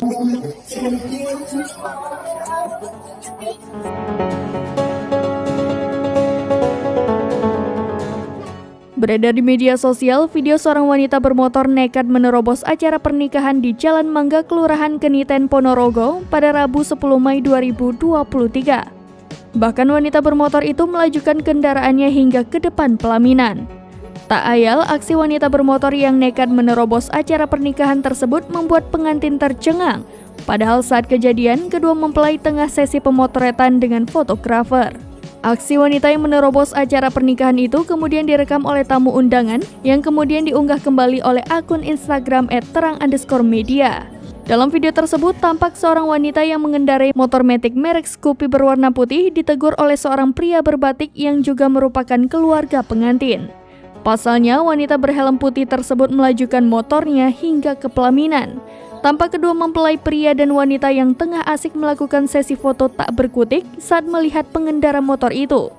Beredar di media sosial, video seorang wanita bermotor nekat menerobos acara pernikahan di Jalan Mangga, Kelurahan Keniten, Ponorogo pada Rabu 10 Mei 2023. Bahkan wanita bermotor itu melajukan kendaraannya hingga ke depan pelaminan. Tak ayal, aksi wanita bermotor yang nekat menerobos acara pernikahan tersebut membuat pengantin tercengang. Padahal saat kejadian, kedua mempelai tengah sesi pemotretan dengan fotografer. Aksi wanita yang menerobos acara pernikahan itu kemudian direkam oleh tamu undangan yang kemudian diunggah kembali oleh akun Instagram @terang_media. Dalam video tersebut tampak seorang wanita yang mengendarai motor metik merek Scoopy berwarna putih ditegur oleh seorang pria berbatik yang juga merupakan keluarga pengantin. Pasalnya, wanita berhelm putih tersebut melajukan motornya hingga ke pelaminan. Tampak kedua mempelai pria dan wanita yang tengah asik melakukan sesi foto tak berkutik saat melihat pengendara motor itu.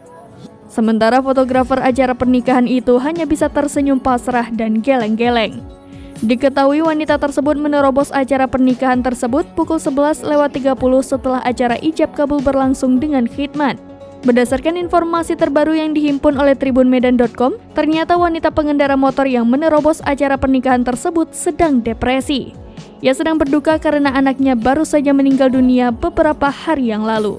Sementara fotografer acara pernikahan itu hanya bisa tersenyum pasrah dan geleng-geleng. Diketahui wanita tersebut menerobos acara pernikahan tersebut pukul 11.30 setelah acara ijab kabul berlangsung dengan khidmat. Berdasarkan informasi terbaru yang dihimpun oleh tribunmedan.com, ternyata wanita pengendara motor yang menerobos acara pernikahan tersebut sedang depresi. Ia sedang berduka karena anaknya baru saja meninggal dunia beberapa hari yang lalu.